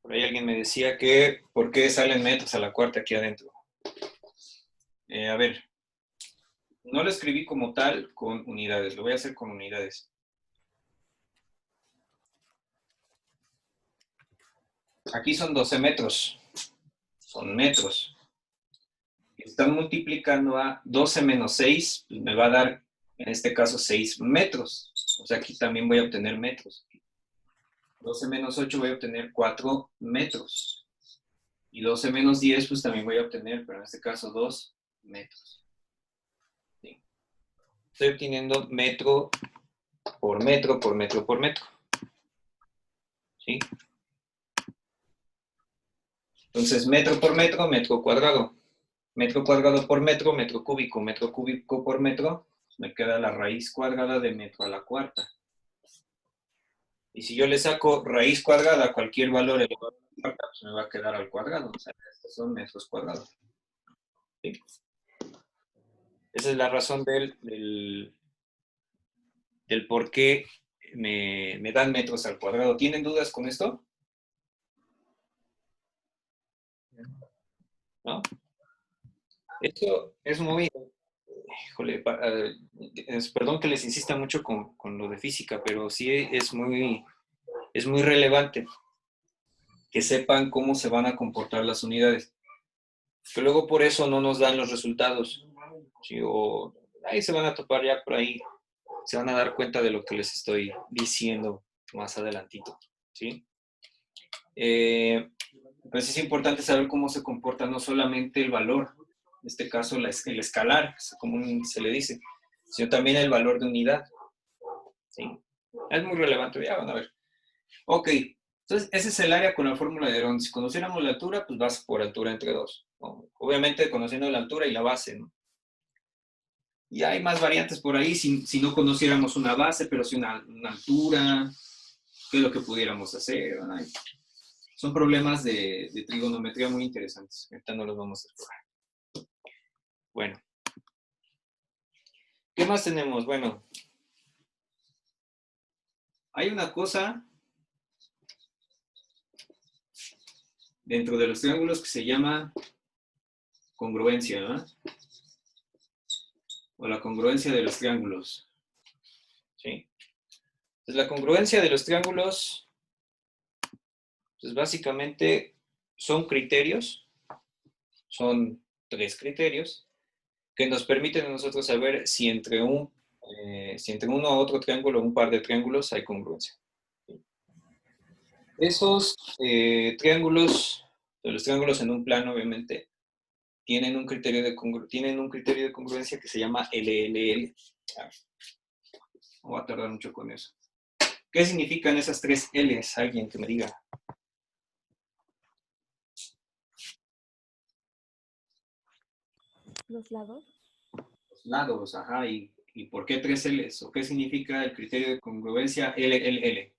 Por ahí alguien me decía que ¿por qué salen metros a la cuarta aquí adentro? A ver, no lo escribí como tal con unidades, lo voy a hacer con unidades. Aquí son 12 metros, son metros. Están multiplicando a 12 menos 6, pues me va a dar, en este caso, 6 metros. O sea, aquí también voy a obtener metros. 12 menos 8 voy a obtener 4 metros. Y 12 menos 10, pues también voy a obtener, pero en este caso, 2 metros. ¿Sí? Estoy obteniendo metro por metro por metro por metro. ¿Sí? Entonces, metro por metro, metro cuadrado. Metro cuadrado por metro cúbico por metro, me queda la raíz cuadrada de metro a la cuarta. Y si yo le saco raíz cuadrada a cualquier valor elevado a la cuarta, pues me va a quedar al cuadrado. O sea, estos son metros cuadrados. ¿Sí? Esa es la razón del por qué me dan metros al cuadrado. ¿Tienen dudas con esto? ¿No? Esto es muy, híjole, perdón que les insista mucho con lo de física, pero sí es muy relevante que sepan cómo se van a comportar las unidades. Que luego por eso no nos dan los resultados. ¿Sí? O ahí se van a topar ya por ahí, se van a dar cuenta de lo que les estoy diciendo más adelantito. ¿Sí? Pues es importante saber cómo se comporta no solamente el valor, en este caso el escalar, como se le dice, sino también el valor de unidad. ¿Sí? Es muy relevante, ya van a ver. Ok, entonces ese es el área con la fórmula de Heron. Si conociéramos la altura, pues vas por altura entre dos, ¿no? Obviamente conociendo la altura y la base, ¿no? Y hay más variantes por ahí si no conociéramos una base, pero sí una altura, qué es lo que pudiéramos hacer, ¿no? Son problemas de trigonometría muy interesantes. Ahorita no los vamos a explorar. Bueno, ¿qué más tenemos? Bueno, hay una cosa dentro de los triángulos que se llama congruencia, ¿no? O la congruencia de los triángulos. ¿Sí? Entonces, la congruencia de los triángulos, pues básicamente son criterios, son 3 criterios que nos permiten a nosotros saber si entre uno u otro triángulo o un par de triángulos hay congruencia. Esos triángulos, los triángulos en un plano, obviamente, tienen un criterio de congruencia que se llama LLL. No voy a tardar mucho con eso. ¿Qué significan esas 3 L's? Alguien que me diga. Los lados. Los lados, ajá. ¿Y por qué 3 L's? ¿O qué significa el criterio de congruencia LLL?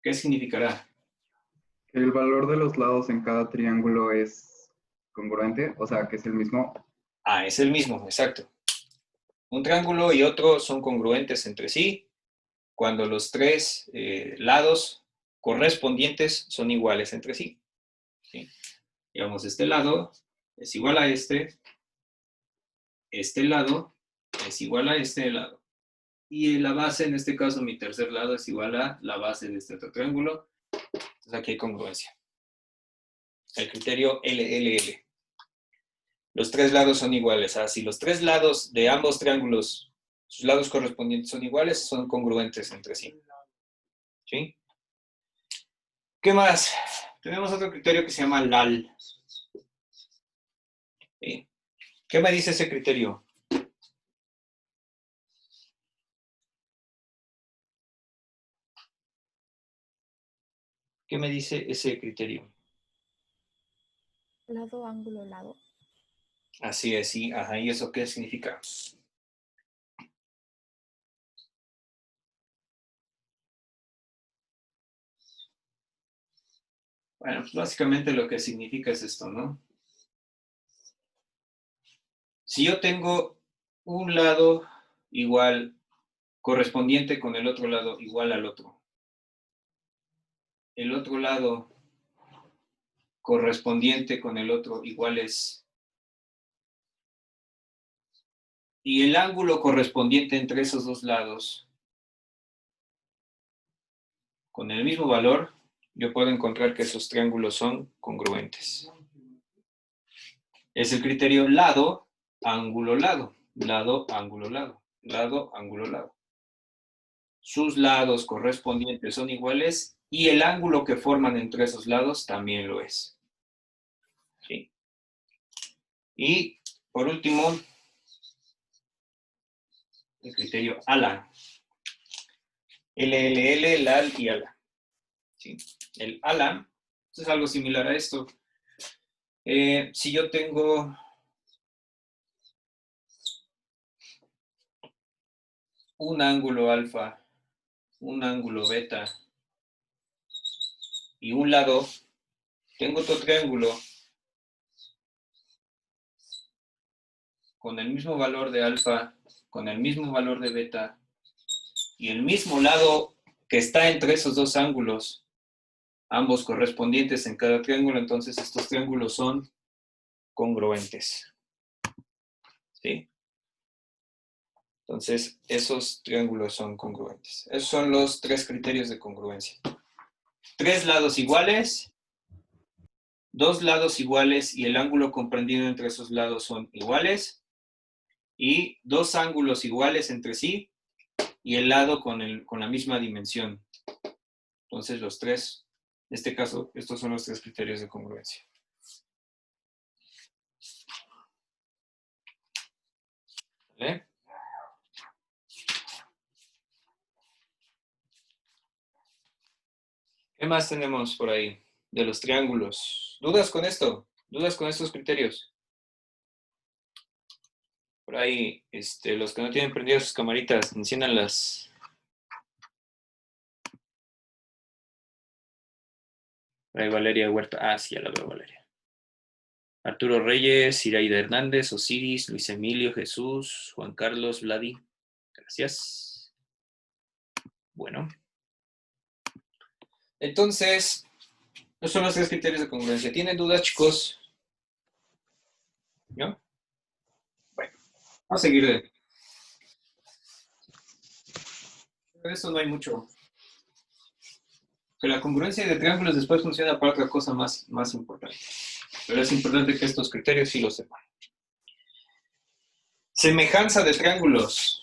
¿Qué significará? El valor de los lados en cada triángulo es congruente, o sea, que es el mismo. Ah, es el mismo, exacto. Un triángulo y otro son congruentes entre sí cuando los 3 lados correspondientes son iguales entre sí. ¿Sí? Digamos, este lado es igual a este lado es igual a este lado. Y la base, en este caso, mi tercer lado es igual a la base de este otro triángulo. Entonces aquí hay congruencia. El criterio LLL. Los 3 lados son iguales. Si los 3 lados de ambos triángulos, sus lados correspondientes son iguales, son congruentes entre sí. ¿Sí? ¿Qué más? Tenemos otro criterio que se llama LAL. ¿Sí? ¿Qué me dice ese criterio? ¿Qué me dice ese criterio? Lado, ángulo, lado. Así es, sí. Ajá, ¿y eso qué significa? Bueno, pues básicamente lo que significa es esto, ¿no? Si yo tengo un lado igual correspondiente con el otro lado igual al otro. El otro lado correspondiente con el otro iguales. Y el ángulo correspondiente entre esos dos lados con el mismo valor, yo puedo encontrar que esos triángulos son congruentes. Es el criterio lado, ángulo, lado. Lado, ángulo, lado. Lado, ángulo, lado. Sus lados correspondientes son iguales y el ángulo que forman entre esos lados también lo es. ¿Sí? Y por último, el criterio ALA. LLL, LAL y ALA. ¿Sí? El ALA es algo similar a esto. Si yo tengo un ángulo alfa, un ángulo beta y un lado, tengo otro triángulo con el mismo valor de alfa, con el mismo valor de beta y el mismo lado que está entre esos dos ángulos, ambos correspondientes en cada triángulo, entonces estos triángulos son congruentes. ¿Sí? Entonces, esos triángulos son congruentes. Esos son los tres criterios de congruencia. Tres lados iguales, dos lados iguales y el ángulo comprendido entre esos lados son iguales, y dos ángulos iguales entre sí y el lado con la misma dimensión. Entonces, los tres, en este caso, estos son los tres criterios de congruencia. ¿Vale? ¿Qué más tenemos por ahí de los triángulos? ¿Dudas con esto? ¿Dudas con estos criterios? Por ahí, los que no tienen prendidas sus camaritas, enciéndanlas. Por ahí Valeria Huerta. Ah, sí, ya la veo, Valeria. Arturo Reyes, Iraida Hernández, Osiris, Luis Emilio, Jesús, Juan Carlos, Vladi. Gracias. Bueno. Entonces, esos son los tres criterios de congruencia. ¿Tienen dudas, chicos? ¿No? Bueno, vamos a seguir de eso, no hay mucho. Que la congruencia de triángulos después funciona para otra cosa más importante. Pero es importante que estos criterios sí los sepan. Semejanza de triángulos.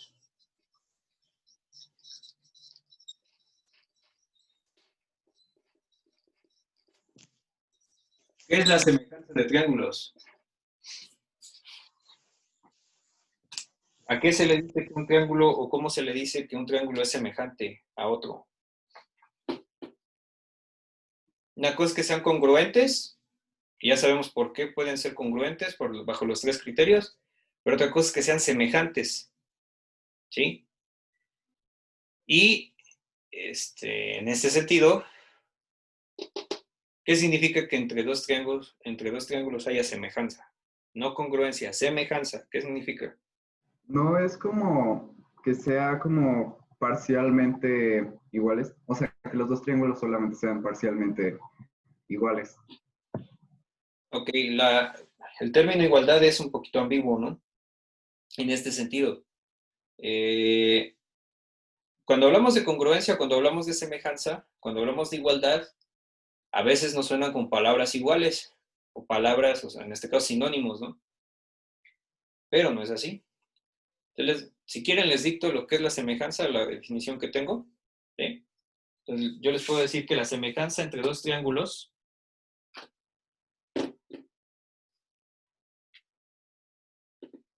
¿Qué es la semejanza de triángulos? ¿A qué se le dice que un triángulo o cómo se le dice que un triángulo es semejante a otro? Una cosa es que sean congruentes, y ya sabemos por qué pueden ser congruentes bajo los tres criterios, pero otra cosa es que sean semejantes. ¿Sí? Y en ese sentido, ¿qué significa que entre dos triángulos haya semejanza? No congruencia, semejanza. ¿Qué significa? No es como que sea como parcialmente iguales, o sea, que los dos triángulos solamente sean parcialmente iguales. Ok, el término igualdad es un poquito ambiguo, ¿no? En este sentido. Cuando hablamos de congruencia, cuando hablamos de semejanza, cuando hablamos de igualdad, a veces nos suenan con palabras iguales, o palabras, o sea, en este caso sinónimos, ¿no? Pero no es así. Entonces, si quieren les dicto lo que es la semejanza, la definición que tengo. ¿Sí? Entonces, yo les puedo decir que la semejanza entre dos triángulos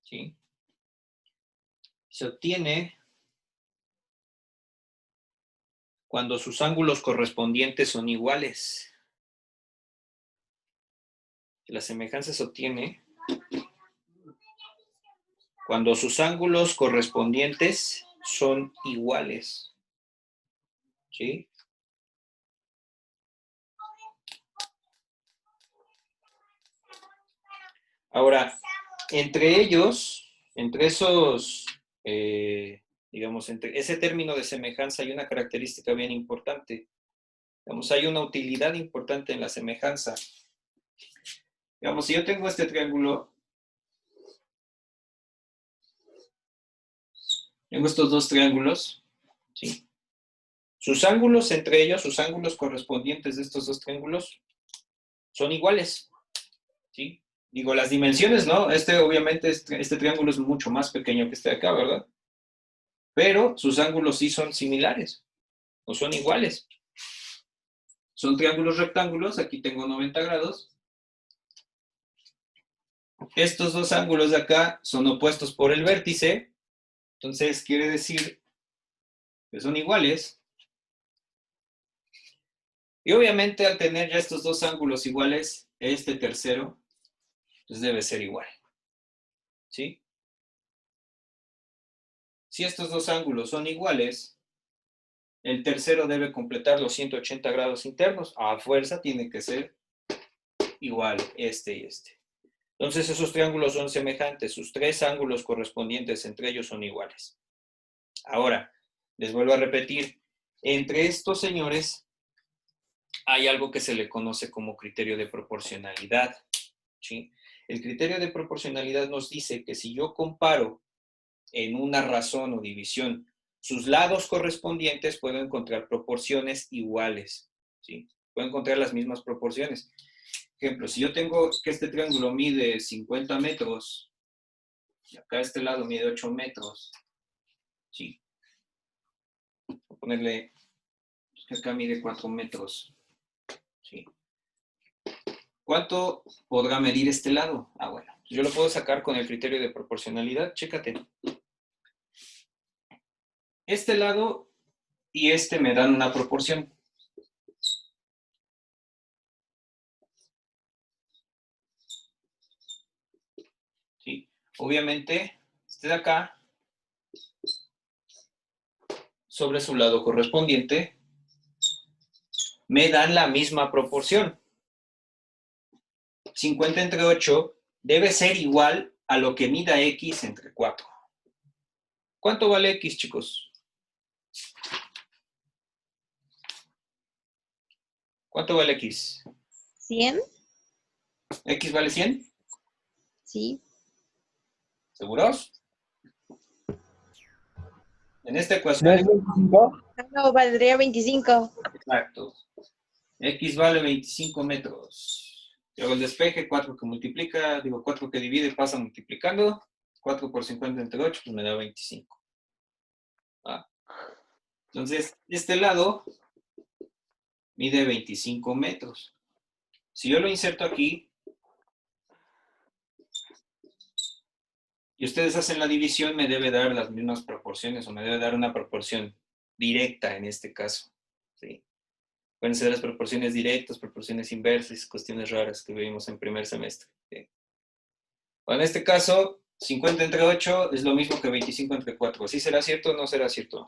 ¿sí? Se obtiene cuando sus ángulos correspondientes son iguales. La semejanza se obtiene cuando sus ángulos correspondientes son iguales. ¿Sí? Ahora, entre ellos, entre esos Digamos, entre ese término de semejanza hay una característica bien importante. Digamos, hay una utilidad importante en la semejanza. Digamos, si yo tengo este triángulo, tengo estos dos triángulos, ¿sí? Sus ángulos entre ellos, sus ángulos correspondientes de estos dos triángulos, son iguales, ¿sí? Digo, las dimensiones, ¿no? Obviamente, este triángulo es mucho más pequeño que este de acá, ¿verdad? Pero sus ángulos sí son similares, o son iguales. Son triángulos rectángulos, aquí tengo 90 grados. Estos dos ángulos de acá son opuestos por el vértice, entonces quiere decir que son iguales. Y obviamente al tener ya estos dos ángulos iguales, este tercero, pues debe ser igual, ¿sí? Si estos dos ángulos son iguales, el tercero debe completar los 180 grados internos. A fuerza tiene que ser igual este y este. Entonces esos triángulos son semejantes. Sus tres ángulos correspondientes entre ellos son iguales. Ahora, les vuelvo a repetir. Entre estos señores hay algo que se le conoce como criterio de proporcionalidad, ¿sí? El criterio de proporcionalidad nos dice que si yo comparo en una razón o división sus lados correspondientes, puedo encontrar proporciones iguales, ¿sí? Puedo encontrar las mismas proporciones. Ejemplo, si yo tengo que este triángulo mide 50 metros, y acá este lado mide 8 metros, ¿sí? Voy a ponerle que acá mide 4 metros, ¿sí? ¿Cuánto podrá medir este lado? Ah, bueno, yo lo puedo sacar con el criterio de proporcionalidad. Chécate. Este lado y este me dan una proporción. ¿Sí? Obviamente, este de acá, sobre su lado correspondiente, me dan la misma proporción. 50 entre 8 debe ser igual a lo que mida x entre 4. ¿Cuánto vale x, chicos? ¿Cuánto vale x? 100. ¿X vale 100? Sí. ¿Seguros? En esta ¿No ecuación... es 25? No, valdría 25. Exacto. X vale 25 metros. Yo hago el despeje, 4 que multiplica, 4 que divide pasa multiplicando. 4 por 50 entre 8, pues me da 25. ¿Ah? Entonces, este lado mide 25 metros. Si yo lo inserto aquí, y ustedes hacen la división, me debe dar las mismas proporciones, o me debe dar una proporción directa en este caso, ¿sí? Pueden ser las proporciones directas, proporciones inversas, cuestiones raras que vimos en primer semestre, ¿sí? Bueno, en este caso, 50 entre 8 es lo mismo que 25 entre 4. ¿Sí será cierto o no será cierto?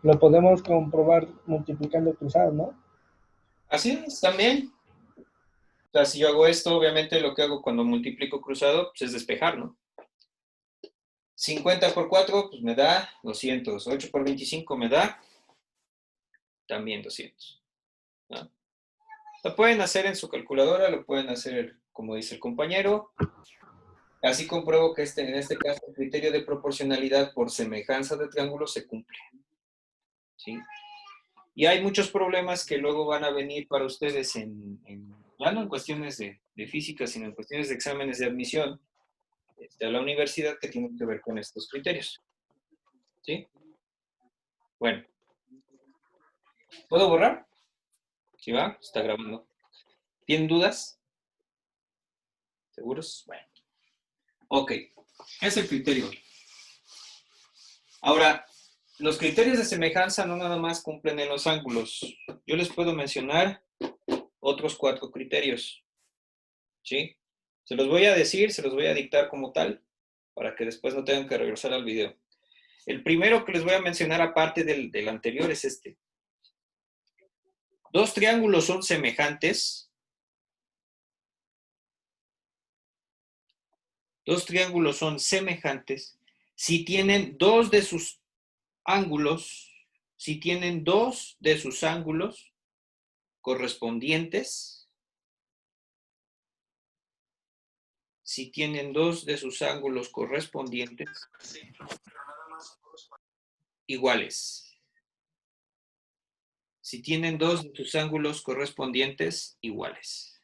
Lo podemos comprobar multiplicando cruzados, ¿no? Así es, también. O sea, si yo hago esto, obviamente lo que hago cuando multiplico cruzado pues es despejar, ¿no? 50 por 4, pues me da 200. 8 por 25 me da también 200, ¿no? Lo pueden hacer en su calculadora, lo pueden hacer como dice el compañero. Así compruebo que en este caso el criterio de proporcionalidad por semejanza de triángulos se cumple, ¿sí? Y hay muchos problemas que luego van a venir para ustedes ya no en cuestiones de física, sino en cuestiones de exámenes de admisión a la universidad que tienen que ver con estos criterios, ¿sí? Bueno, ¿puedo borrar? ¿Sí va? Está grabando. ¿Tienen dudas? ¿Seguros? Bueno. Ok, es el criterio. Ahora, los criterios de semejanza no nada más cumplen en los ángulos. Yo les puedo mencionar otros 4 criterios, ¿sí? Se los voy a decir, se los voy a dictar como tal, para que después no tengan que regresar al video. El primero que les voy a mencionar aparte del anterior es este. 2 triángulos son semejantes. Dos triángulos son semejantes si tienen dos de sus ángulos, correspondientes, iguales. Si tienen dos de sus ángulos correspondientes iguales.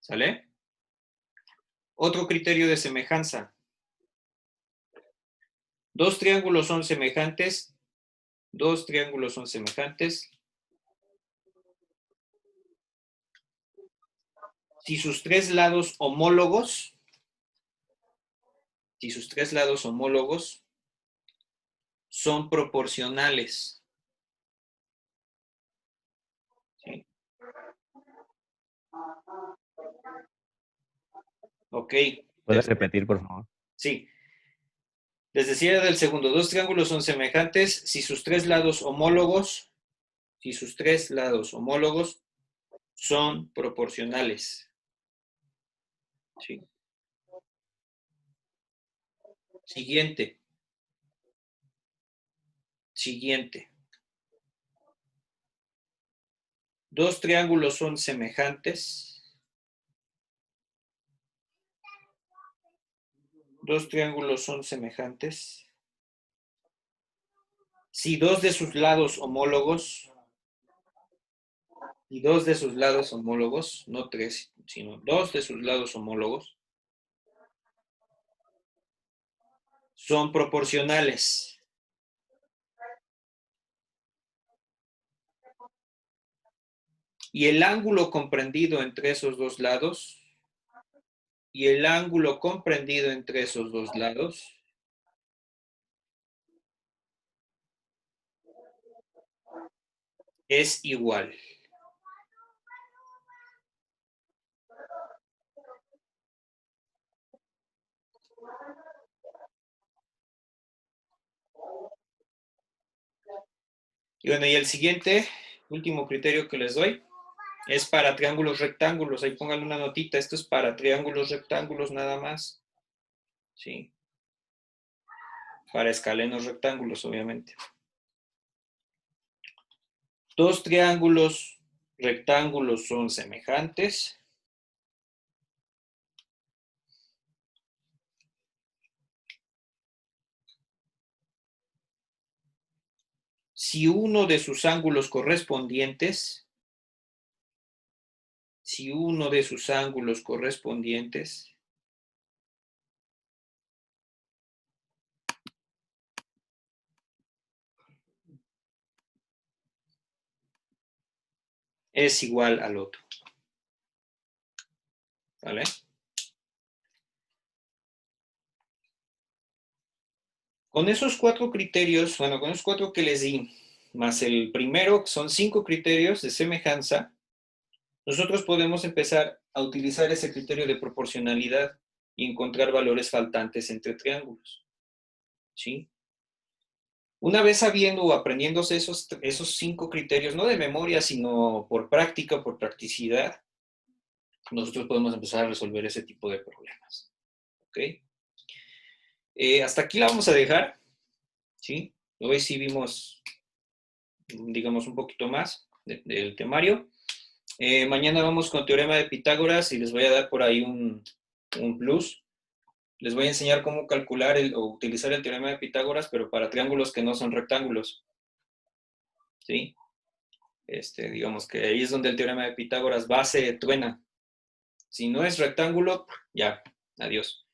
¿Sale? Otro criterio de semejanza. Dos triángulos son semejantes. Si sus tres lados homólogos son proporcionales. ¿Sí? Ok. ¿Puedes repetir, por favor? Sí. Les decía del segundo, dos triángulos son semejantes si sus tres lados homólogos son proporcionales. Sí. Siguiente. Dos triángulos son semejantes. Si dos de sus lados homólogos, no tres, sino dos de sus lados homólogos, son proporcionales. Y el ángulo comprendido entre esos dos lados es igual. Y bueno, y el siguiente, último criterio que les doy, es para triángulos rectángulos. Ahí pónganle una notita. Esto es para triángulos rectángulos nada más. ¿Sí? Para escalenos rectángulos, obviamente. Dos triángulos rectángulos son semejantes. Si uno de sus ángulos correspondientes es igual al otro. ¿Vale? Con esos cuatro criterios, bueno, con esos cuatro que les di, más el primero, que son 5 criterios de semejanza, nosotros podemos empezar a utilizar ese criterio de proporcionalidad y encontrar valores faltantes entre triángulos. ¿Sí? Una vez sabiendo o aprendiéndose esos 5 criterios, no de memoria, sino por práctica, por practicidad, nosotros podemos empezar a resolver ese tipo de problemas. ¿Ok? Hasta aquí la vamos a dejar. ¿Sí? Hoy sí vimos, digamos, un poquito más del temario. Mañana vamos con teorema de Pitágoras y les voy a dar por ahí un plus. Les voy a enseñar cómo calcular o utilizar el teorema de Pitágoras, pero para triángulos que no son rectángulos. ¿Sí? Digamos que ahí es donde el teorema de Pitágoras base truena. Si no es rectángulo, ya, adiós.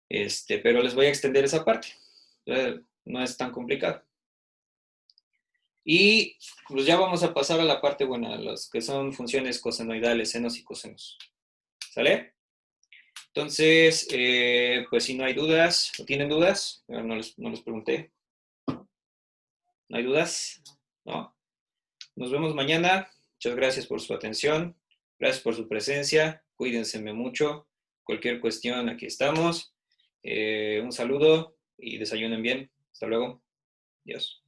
Pero les voy a extender esa parte. No es tan complicado. Y pues ya vamos a pasar a la parte buena, las que son funciones cosenoidales, senos y cosenos. ¿Sale? Entonces, pues si no hay dudas, ¿o tienen dudas? No les pregunté. ¿No hay dudas? ¿No? Nos vemos mañana. Muchas gracias por su atención. Gracias por su presencia. Cuídense mucho. Cualquier cuestión, aquí estamos. Un saludo y desayunen bien. Hasta luego. Adiós.